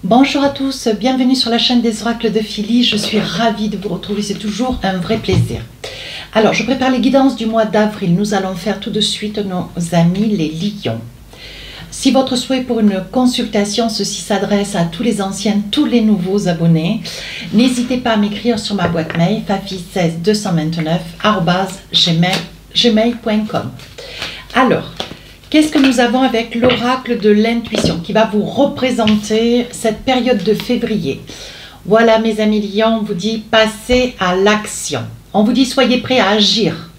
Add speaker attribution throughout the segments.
Speaker 1: Bonjour à tous, bienvenue sur la chaîne des oracles de Philly. Je suis ravie de vous retrouver, c'est toujours un vrai plaisir. Alors, je prépare les guidances du mois d'avril. Nous allons faire tout de suite nos amis les lions. Si votre souhait pour une consultation, ceci s'adresse à tous les anciens, tous les nouveaux abonnés, n'hésitez pas à m'écrire sur ma boîte mail fafi16 229@gmail.com. Alors, qu'est-ce que nous avons avec l'oracle de l'intuition qui va vous représenter cette période de février? Voilà mes amis lions, on vous dit passez à l'action. On vous dit soyez prêts à agir.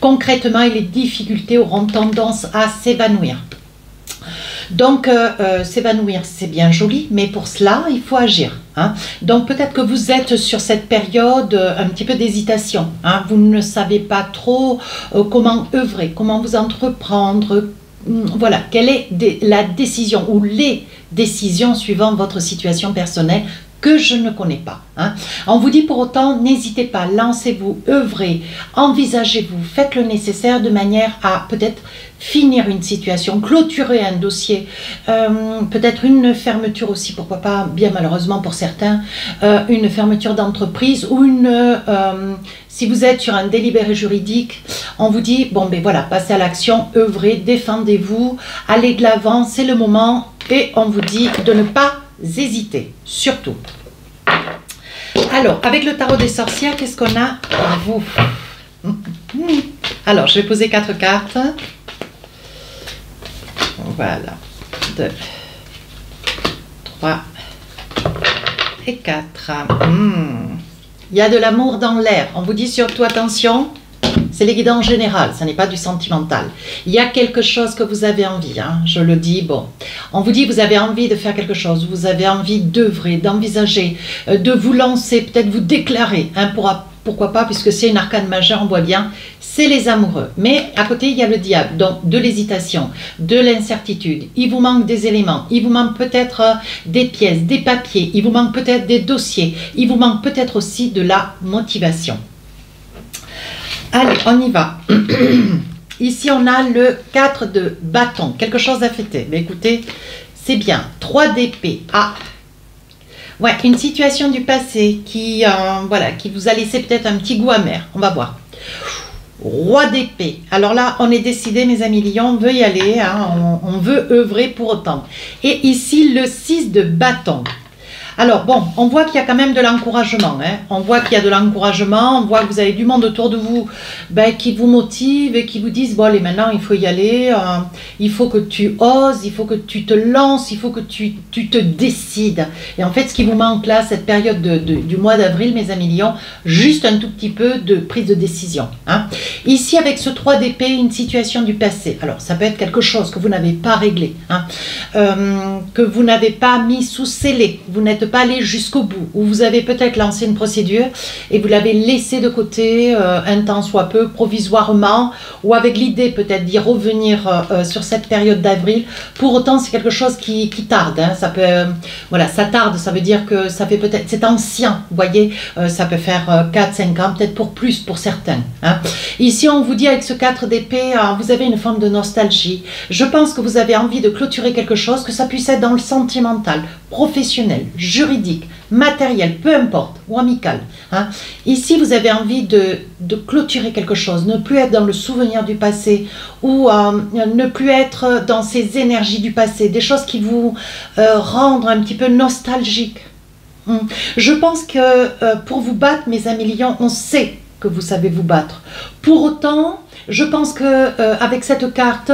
Speaker 1: Concrètement, les difficultés auront tendance à s'évanouir. Donc, s'évanouir, c'est bien joli, mais pour cela, il faut agir. Donc, peut-être que vous êtes sur cette période un petit peu d'hésitation. Vous ne savez pas trop comment œuvrer, comment vous entreprendre. Voilà, quelle est la décision ou les décisions suivant votre situation personnelle que je ne connais pas. On vous dit pour autant, n'hésitez pas, lancez-vous, œuvrez, envisagez-vous, faites le nécessaire de manière à peut-être finir une situation, clôturer un dossier, peut-être une fermeture aussi, pourquoi pas, bien malheureusement pour certains, une fermeture d'entreprise ou si vous êtes sur un délibéré juridique, on vous dit, bon ben voilà, passez à l'action, œuvrez, défendez-vous, allez de l'avant, c'est le moment, et on vous dit de ne pas hésiter, surtout. Alors, avec le tarot des sorcières, qu'est-ce qu'on a pour vous? Alors, je vais poser 4 cartes. Voilà. 2, 3 et 4. Il y a de l'amour dans l'air. On vous dit surtout attention. C'est les guidances générales, ce n'est pas du sentimental. Il y a quelque chose que vous avez envie, je le dis, bon. On vous dit, vous avez envie de faire quelque chose, vous avez envie d'œuvrer, d'envisager, de vous lancer, peut-être vous déclarer, pourquoi pas, puisque c'est une arcane majeure, on voit bien, c'est les amoureux. Mais à côté, il y a le diable, donc de l'hésitation, de l'incertitude. Il vous manque des éléments, il vous manque peut-être des pièces, des papiers, il vous manque peut-être des dossiers, il vous manque peut-être aussi de la motivation. Allez, on y va. Ici, on a le 4 de bâton. Quelque chose à fêter. Mais écoutez, c'est bien. 3 d'épée. Ouais, une situation du passé qui vous a laissé peut-être un petit goût amer. On va voir. Roi d'épée. Alors là, on est décidé, mes amis lions, on veut y aller. On veut œuvrer pour autant. Et ici, le 6 de bâton. Alors bon, on voit qu'il y a quand même de l'encouragement, on voit qu'il y a de l'encouragement, on voit que vous avez du monde autour de vous qui vous motive et qui vous disent, bon allez maintenant il faut y aller, il faut que tu oses, il faut que tu te lances, il faut que tu te décides. Et en fait ce qui vous manque là, cette période du mois d'avril, mes amis lions, juste un tout petit peu de prise de décision. Ici avec ce 3 d'épée, une situation du passé, alors ça peut être quelque chose que vous n'avez pas réglé, que vous n'avez pas mis sous scellé, vous n'êtes pas aller jusqu'au bout, ou vous avez peut-être lancé une procédure et vous l'avez laissé de côté un temps soit peu, provisoirement, ou avec l'idée peut-être d'y revenir sur cette période d'avril. Pour autant, c'est quelque chose qui tarde. Ça peut, voilà, ça tarde, ça veut dire que ça fait peut-être, c'est ancien, vous voyez, ça peut faire 4-5 ans, peut-être pour plus pour certains. Ici, on vous dit avec ce 4 d'épée, vous avez une forme de nostalgie. Je pense que vous avez envie de clôturer quelque chose, que ça puisse être dans le sentimental, professionnel, juridique, matériel, peu importe, ou amical. Ici, vous avez envie de clôturer quelque chose, ne plus être dans le souvenir du passé, ou ne plus être dans ces énergies du passé, des choses qui vous rendent un petit peu nostalgique. Je pense que pour vous battre, mes amis lions, on sait que vous savez vous battre. Pour autant, je pense que avec cette carte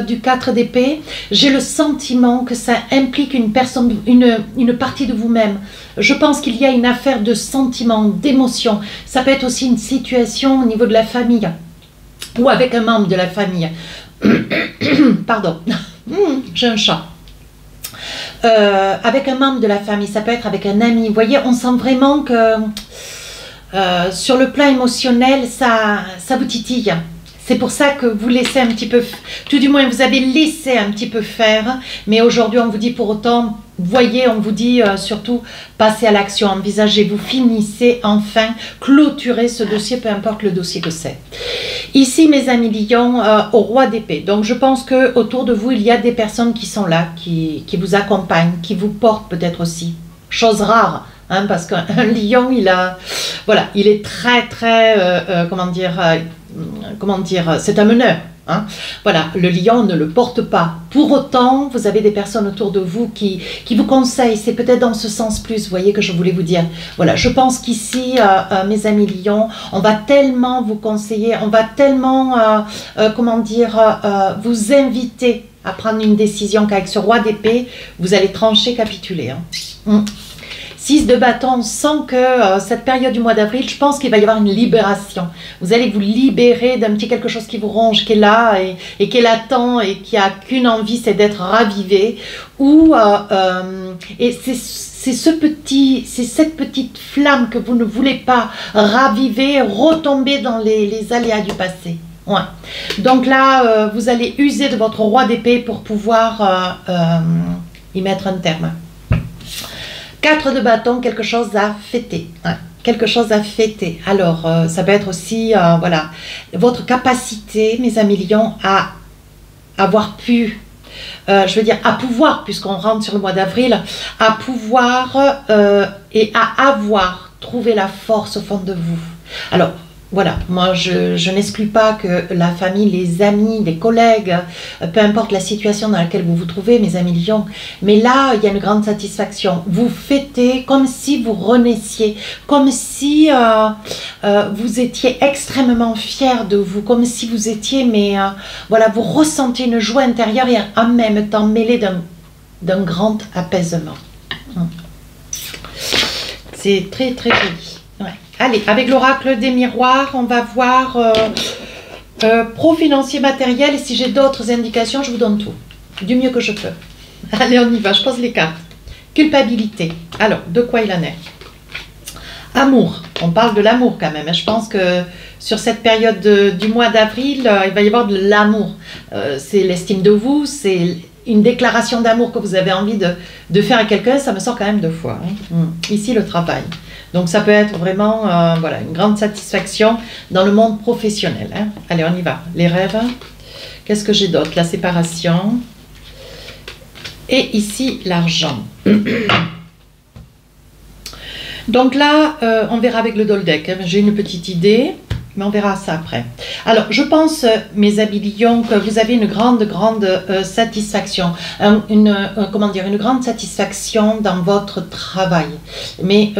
Speaker 1: du 4 d'épée, j'ai le sentiment que ça implique une personne, une partie de vous-même. Je pense qu'il y a une affaire de sentiment, d'émotion. Ça peut être aussi une situation au niveau de la famille ou avec un membre de la famille. Pardon, j'ai un chat. Avec un membre de la famille, ça peut être avec un ami. Vous voyez, on sent vraiment que sur le plan émotionnel, ça vous titille. C'est pour ça que vous laissez un petit peu, tout du moins vous avez laissé un petit peu faire, mais aujourd'hui on vous dit pour autant, voyez, on vous dit surtout, passez à l'action, envisagez, vous finissez enfin, clôturez ce dossier, peu importe le dossier que c'est. Ici mes amis lions, au roi d'épée, donc je pense que autour de vous il y a des personnes qui sont là, qui vous accompagnent, qui vous portent peut-être aussi, chose rare. Hein, parce qu'un lion, il est très, comment dire, c'est un meneur. Hein. Voilà, le lion ne le porte pas. Pour autant, vous avez des personnes autour de vous qui vous conseillent. C'est peut-être dans ce sens plus, vous voyez, que je voulais vous dire. Voilà, je pense qu'ici, mes amis lions, on va tellement vous conseiller, on va tellement, vous inviter à prendre une décision qu'avec ce roi d'épée, vous allez trancher, capituler. Hein. 6 de bâton, on sent que cette période du mois d'avril, je pense qu'il va y avoir une libération. Vous allez vous libérer d'un petit quelque chose qui vous ronge, qui est là et qui est latent et qui a qu'une envie, c'est d'être ravivé. Et c'est cette petite flamme que vous ne voulez pas raviver, retomber dans les aléas du passé. Ouais. Donc là, vous allez user de votre roi d'épée pour pouvoir y mettre un terme. 4 de bâton, quelque chose à fêter. Hein, quelque chose à fêter. Alors, ça peut être aussi, voilà, votre capacité, mes amis lions, à avoir pu, je veux dire, à pouvoir, puisqu'on rentre sur le mois d'avril, à pouvoir et à avoir trouvé la force au fond de vous. Alors, voilà, moi je n'exclus pas que la famille, les amis, les collègues, peu importe la situation dans laquelle vous vous trouvez, mes amis lions, mais là il y a une grande satisfaction. Vous fêtez comme si vous renaissiez, comme si vous étiez extrêmement fiers de vous, comme si vous étiez, voilà, vous ressentez une joie intérieure et en même temps mêlée d'un grand apaisement. C'est très très joli. Ouais. Allez, avec l'oracle des miroirs, on va voir pro financier matériel. Et si j'ai d'autres indications, je vous donne tout, du mieux que je peux. Allez, on y va, je pose les cartes. Culpabilité. Alors, de quoi il en est? Amour. On parle de l'amour quand même. Je pense que sur cette période du mois d'avril, il va y avoir de l'amour. C'est l'estime de vous, c'est une déclaration d'amour que vous avez envie de faire à quelqu'un. Ça me sort quand même 2 fois. Hein. Ici, le travail. Donc ça peut être vraiment voilà, une grande satisfaction dans le monde professionnel. Hein. Allez, on y va. Les rêves. Qu'est-ce que j'ai d'autre? La séparation. Et ici, l'argent. Donc là, on verra avec le Doldek. Hein. J'ai une petite idée, mais on verra ça après. Alors, je pense, mes amis lions, que vous avez une grande satisfaction. Comment dire, une grande satisfaction dans votre travail. Mais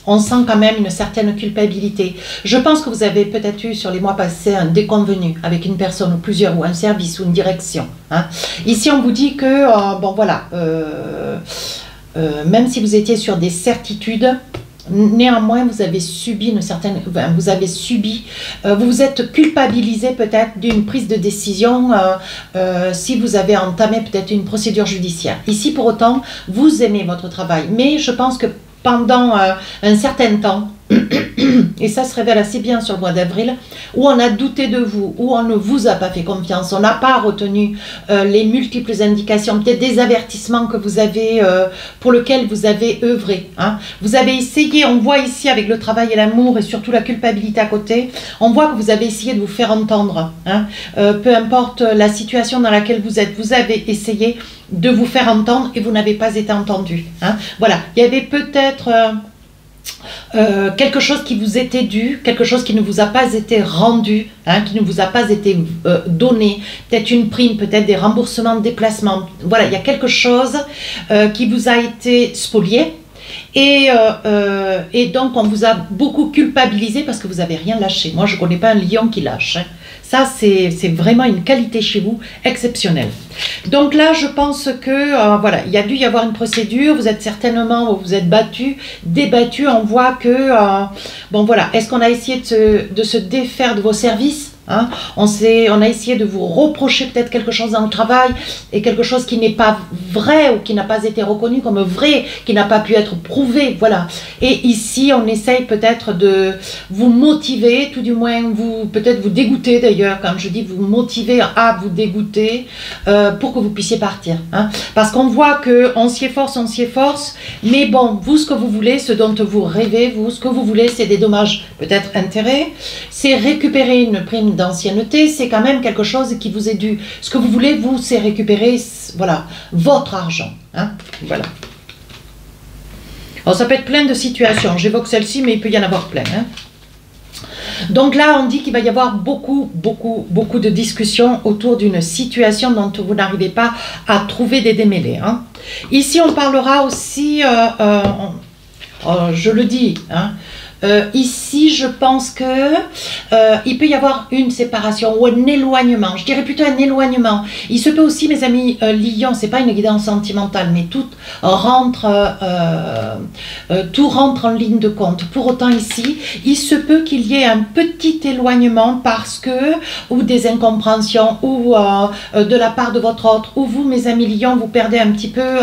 Speaker 1: on sent quand même une certaine culpabilité. Je pense que vous avez peut-être eu sur les mois passés un déconvenu avec une personne ou plusieurs, ou un service ou une direction. Hein. Ici, on vous dit que, bon voilà, même si vous étiez sur des certitudes, néanmoins, vous avez subi vous vous êtes culpabilisé peut-être d'une prise de décision si vous avez entamé peut-être une procédure judiciaire. Ici, pour autant, vous aimez votre travail, mais je pense que pendant un certain temps, et ça se révèle assez bien sur le mois d'avril, où on a douté de vous, où on ne vous a pas fait confiance, on n'a pas retenu les multiples indications, peut-être des avertissements que vous avez, pour lesquels vous avez œuvré. Hein. Vous avez essayé, on voit ici avec le travail et l'amour et surtout la culpabilité à côté, on voit que vous avez essayé de vous faire entendre. Hein. Peu importe la situation dans laquelle vous êtes, vous avez essayé de vous faire entendre et vous n'avez pas été entendu. Hein. Voilà, il y avait peut-être quelque chose qui vous était dû, quelque chose qui ne vous a pas été rendu, hein, qui ne vous a pas été donné, peut-être une prime, peut-être des remboursements de déplacement. Voilà, il y a quelque chose qui vous a été spolié. Et donc on vous a beaucoup culpabilisé parce que vous n'avez rien lâché. Moi je ne connais pas un lion qui lâche. Hein. Ça c'est vraiment une qualité chez vous exceptionnelle. Donc là je pense que voilà, il y a dû y avoir une procédure. Vous êtes certainement, vous êtes battu, débattu. On voit que bon voilà, est-ce qu'on a essayé de se défaire de vos services? Hein. On a essayé de vous reprocher peut-être quelque chose dans le travail et quelque chose qui n'est pas vrai ou qui n'a pas été reconnu comme vrai, qui n'a pas pu être prouvé, voilà. Et ici, on essaye peut-être de vous motiver, tout du moins peut-être vous dégoûter d'ailleurs, quand je dis vous motiver à vous dégoûter pour que vous puissiez partir. Hein. Parce qu'on voit qu'on s'y efforce, mais bon, vous, ce que vous voulez, ce dont vous rêvez, vous, ce que vous voulez, c'est des dommages, peut-être intérêts, c'est récupérer une prime d'ancienneté, c'est quand même quelque chose qui vous est dû. Ce que vous voulez, vous, c'est récupérer, voilà, votre argent. Hein, voilà. Alors, ça peut être plein de situations. J'évoque celle-ci, mais il peut y en avoir plein. Hein. Donc là, on dit qu'il va y avoir beaucoup de discussions autour d'une situation dont vous n'arrivez pas à trouver des démêlés. Hein. Ici, on parlera aussi, je le dis, hein, ici, je pense que il peut y avoir une séparation ou un éloignement. Je dirais plutôt un éloignement. Il se peut aussi, mes amis Lion, c'est pas une guidance sentimentale, mais tout rentre en ligne de compte. Pour autant, ici, il se peut qu'il y ait un petit éloignement parce que, ou des incompréhensions, ou de la part de votre autre, ou vous, mes amis Lion, vous perdez un petit peu,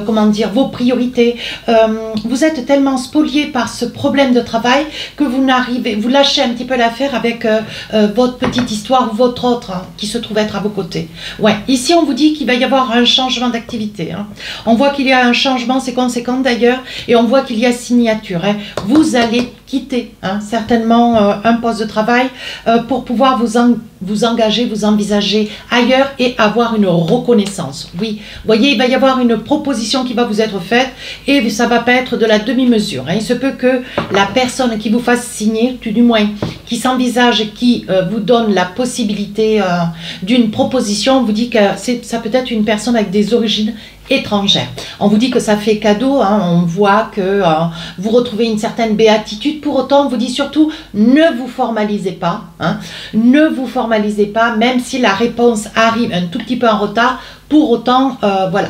Speaker 1: comment dire, vos priorités. Vous êtes tellement spoliés par ce problème de travail que vous lâchez un petit peu l'affaire avec votre petite histoire ou votre autre hein, qui se trouve être à vos côtés. Ouais, ici on vous dit qu'il va y avoir un changement d'activité. Hein. On voit qu'il y a un changement, c'est conséquent d'ailleurs, et on voit qu'il y a signature. Hein. Vous allez quitter hein, certainement un poste de travail pour pouvoir vous engager, vous envisager ailleurs et avoir une reconnaissance. Oui, vous voyez, il va y avoir une proposition qui va vous être faite et ça ne va pas être de la demi-mesure. Hein. Il se peut que la personne qui vous fasse signer, tout du moins, qui s'envisage et qui vous donne la possibilité d'une proposition, vous dit que ça peut être une personne avec des origines étrangères. On vous dit que ça fait cadeau, hein, on voit que vous retrouvez une certaine béatitude. Pour autant, on vous dit surtout, ne vous formalisez pas. Hein, ne vous formalisez pas, même si la réponse arrive un tout petit peu en retard. Pour autant, voilà,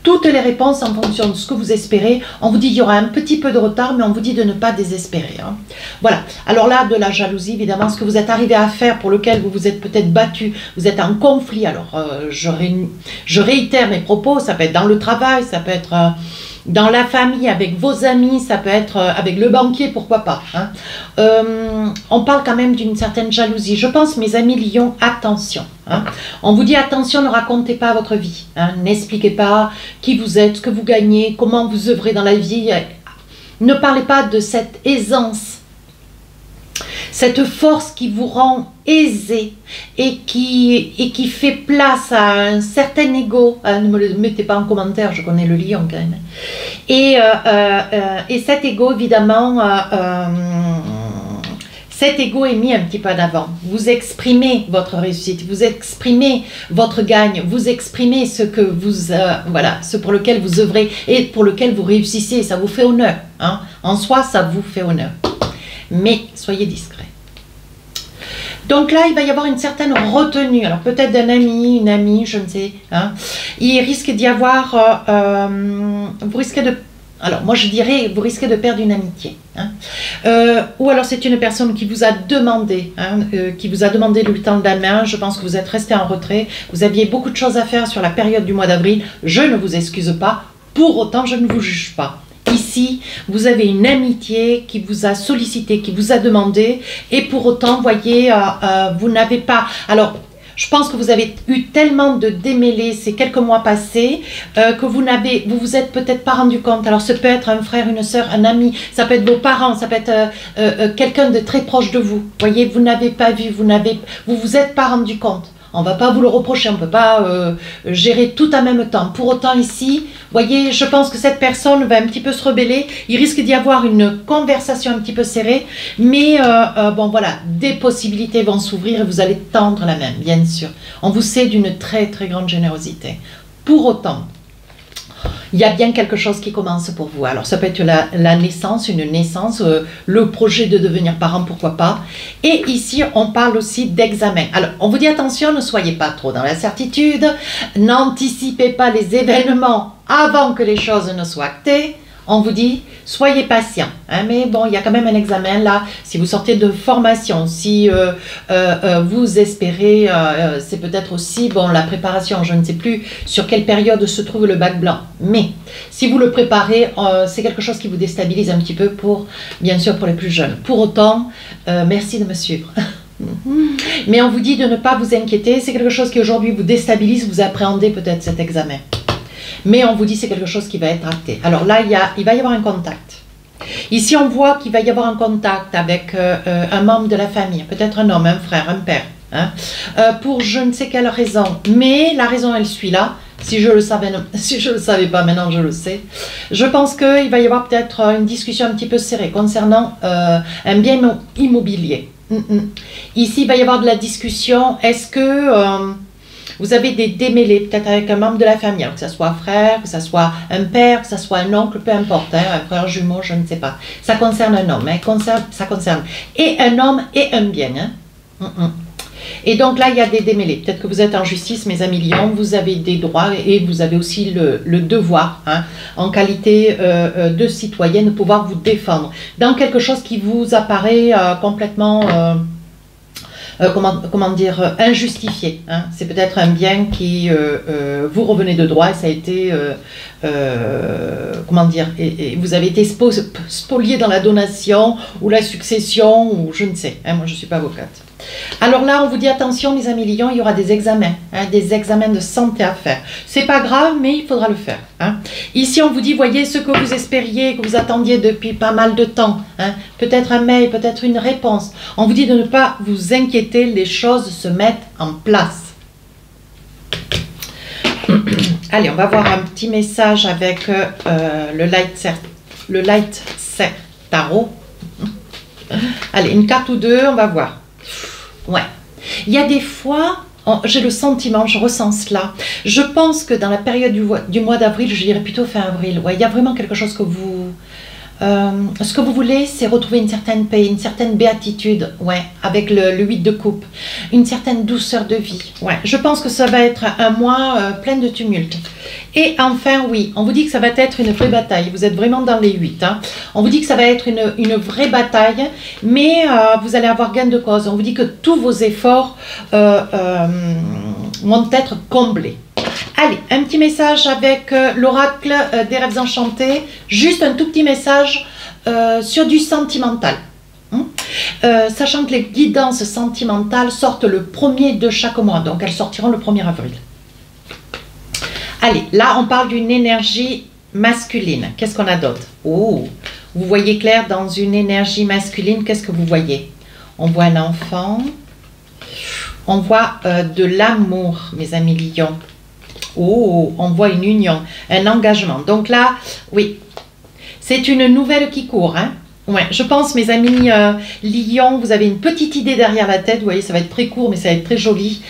Speaker 1: toutes les réponses en fonction de ce que vous espérez, on vous dit qu'il y aura un petit peu de retard, mais on vous dit de ne pas désespérer. Hein. Voilà, alors là, de la jalousie, évidemment, ce que vous êtes arrivé à faire, pour lequel vous vous êtes peut-être battu, vous êtes en conflit, alors je réitère mes propos, ça peut être dans le travail, ça peut être dans la famille, avec vos amis, ça peut être avec le banquier, pourquoi pas. Hein. On parle quand même d'une certaine jalousie. Je pense, mes amis Lion, attention. Hein. On vous dit attention, ne racontez pas votre vie. Hein. N'expliquez pas qui vous êtes, ce que vous gagnez, comment vous œuvrez dans la vie. Ne parlez pas de cette aisance, cette force qui vous rend aisé et qui fait place à un certain ego. Ne me le mettez pas en commentaire, je connais le Lion quand même. Et cet ego, évidemment, cet ego est mis un petit peu en avant. Vous exprimez votre réussite, vous exprimez votre gagne, vous exprimez ce que vous, voilà, ce pour lequel vous œuvrez et pour lequel vous réussissez. Ça vous fait honneur. Hein. En soi, ça vous fait honneur. Mais soyez discret. Donc là, il va y avoir une certaine retenue. Alors peut-être d'un ami, une amie, je ne sais. Hein. Il risque d'y avoir... vous risquez de... Alors moi je dirais, vous risquez de perdre une amitié. Hein. Ou alors c'est une personne qui vous a demandé, hein, qui vous a demandé de lui tendre la main. Je pense que vous êtes resté en retrait. Vous aviez beaucoup de choses à faire sur la période du mois d'avril. Je ne vous excuse pas. Pour autant, je ne vous juge pas. Ici, vous avez une amitié qui vous a sollicité, qui vous a demandé, et pour autant, vous voyez, vous n'avez pas... Alors, je pense que vous avez eu tellement de démêlés ces quelques mois passés que vous vous êtes peut-être pas rendu compte. Alors, ça peut être un frère, une soeur, un ami, ça peut être vos parents, ça peut être quelqu'un de très proche de vous. Vous voyez, vous n'avez pas vu, vous vous êtes pas rendu compte. On ne va pas vous le reprocher, on ne peut pas gérer tout en même temps. Pour autant ici, voyez, je pense que cette personne va un petit peu se rebeller. Il risque d'y avoir une conversation un petit peu serrée. Mais bon voilà, des possibilités vont s'ouvrir et vous allez tendre la main, bien sûr. On vous sait d'une très très grande générosité. Pour autant, il y a bien quelque chose qui commence pour vous. Alors ça peut être la naissance, une naissance, le projet de devenir parent, pourquoi pas. Et ici, on parle aussi d'examen. Alors, on vous dit attention, ne soyez pas trop dans la certitude, n'anticipez pas les événements avant que les choses ne soient actées. On vous dit, soyez patient, hein, mais bon, il y a quand même un examen là. Si vous sortez de formation, si vous espérez, c'est peut-être aussi, bon, la préparation, je ne sais plus sur quelle période se trouve le bac blanc. Mais si vous le préparez, c'est quelque chose qui vous déstabilise un petit peu pour, bien sûr, pour les plus jeunes. Pour autant, merci de me suivre. Mais on vous dit de ne pas vous inquiéter, c'est quelque chose qui aujourd'hui vous déstabilise, vous appréhendez peut-être cet examen. Mais on vous dit c'est quelque chose qui va être acté. Alors là, il va y avoir un contact. Ici, on voit qu'il va y avoir un contact avec un membre de la famille, peut-être un homme, un frère, un père, hein, pour je ne sais quelle raison. Mais la raison, elle suit là. Si je le savais pas, maintenant je le sais. Je pense qu'il va y avoir peut-être une discussion un petit peu serrée concernant un bien immobilier. Ici, il va y avoir de la discussion. Est-ce que vous avez des démêlés, peut-être avec un membre de la famille, alors que ce soit un frère, que ce soit un père, que ce soit un oncle, peu importe, hein, un frère jumeau, je ne sais pas. Ça concerne un homme, hein, ça concerne et un homme et un bien. Hein. Et donc là, il y a des démêlés. Peut-être que vous êtes en justice, mes amis lions, vous avez des droits et vous avez aussi le devoir, hein, en qualité de citoyenne, de pouvoir vous défendre dans quelque chose qui vous apparaît complètement... comment dire, injustifié. Hein. C'est peut-être un bien qui vous revenez de droit et ça a été, comment dire, et vous avez été spolié dans la donation ou la succession ou je ne sais. Hein, moi, je ne suis pas avocate. Alors là, on vous dit attention, mes amis lions, il y aura des examens, hein, des examens de santé à faire. C'est pas grave, mais il faudra le faire. Hein. Ici, on vous dit, voyez ce que vous espériez, que vous attendiez depuis pas mal de temps. Hein. Peut-être un mail, peut-être une réponse. On vous dit de ne pas vous inquiéter, les choses se mettent en place. Allez, on va voir un petit message avec le Light Tarot. Allez, une carte ou deux, on va voir. Ouais. Il y a des fois, j'ai le sentiment, je ressens cela. Je pense que dans la période du mois d'avril, je dirais plutôt fin avril, ouais, il y a vraiment quelque chose que vous... ce que vous voulez, c'est retrouver une certaine paix, une certaine béatitude, ouais, avec le 8 de coupe, une certaine douceur de vie. Ouais. Je pense que ça va être un mois plein de tumulte. Et enfin, oui, on vous dit que ça va être une vraie bataille. Vous êtes vraiment dans les 8. Hein. On vous dit que ça va être une vraie bataille, mais vous allez avoir gain de cause. On vous dit que tous vos efforts vont être comblés. Allez, un petit message avec l'oracle des rêves enchantés. Juste un tout petit message sur du sentimental. Sachant que les guidances sentimentales sortent le 1er de chaque mois. Donc, elles sortiront le 1er avril. Allez, là, on parle d'une énergie masculine. Qu'est-ce qu'on a d'autre? Oh, vous voyez clair dans une énergie masculine. Qu'est-ce que vous voyez? On voit un enfant. On voit de l'amour, mes amis lions. Oh, on voit une union, un engagement. Donc là, oui, c'est une nouvelle qui court. Hein. Ouais, je pense, mes amis lions, vous avez une petite idée derrière la tête. Vous voyez, ça va être très court, mais ça va être très joli.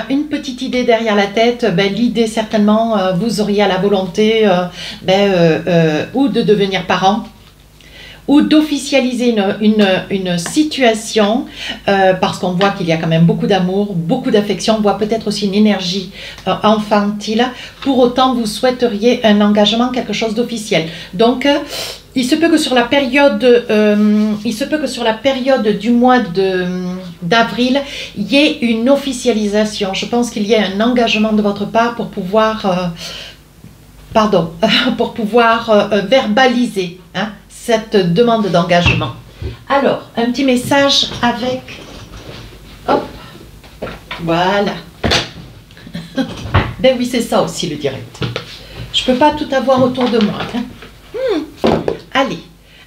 Speaker 1: Une petite idée derrière la tête. Ben, l'idée, certainement, vous auriez à la volonté ou de devenir parent, ou d'officialiser une situation, parce qu'on voit qu'il y a quand même beaucoup d'amour, beaucoup d'affection, on voit peut-être aussi une énergie infantile. Pour autant, vous souhaiteriez un engagement, quelque chose d'officiel. Donc, il se peut que sur la période, du mois d'avril, il y ait une officialisation. Je pense qu'il y ait un engagement de votre part pour pouvoir, verbaliser, hein, cette demande d'engagement. Alors, un petit message avec... Hop, voilà. Ben oui, c'est ça aussi le direct. Je ne peux pas tout avoir autour de moi. Hein. Allez,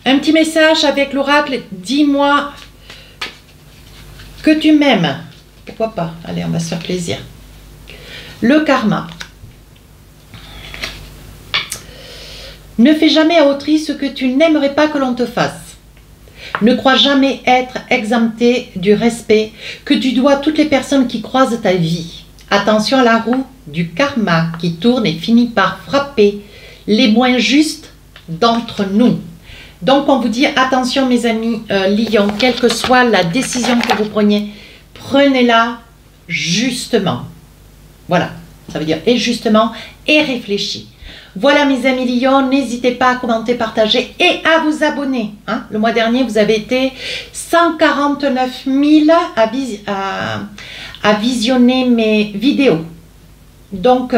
Speaker 1: un petit message avec l'oracle. Dis-moi que tu m'aimes. Pourquoi pas? Allez, on va se faire plaisir. Le karma. Ne fais jamais à autrui ce que tu n'aimerais pas que l'on te fasse. Ne crois jamais être exempté du respect que tu dois à toutes les personnes qui croisent ta vie. Attention à la roue du karma qui tourne et finit par frapper les moins justes d'entre nous. Donc on vous dit attention mes amis lions, quelle que soit la décision que vous preniez, prenez-la justement. Voilà. Ça veut dire et justement et réfléchi. Voilà mes amis Lion, n'hésitez pas à commenter, partager et à vous abonner. Hein. Le mois dernier, vous avez été 149 000 à visionner mes vidéos. Donc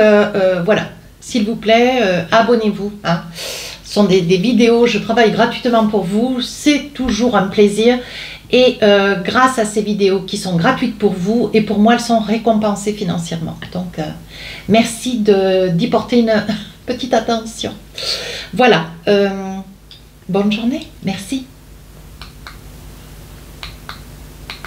Speaker 1: voilà, s'il vous plaît, abonnez-vous. Hein. Ce sont des vidéos, je travaille gratuitement pour vous, c'est toujours un plaisir. Et grâce à ces vidéos qui sont gratuites pour vous, et pour moi, elles sont récompensées financièrement. Donc, merci d'y porter une petite attention. Voilà, bonne journée, merci.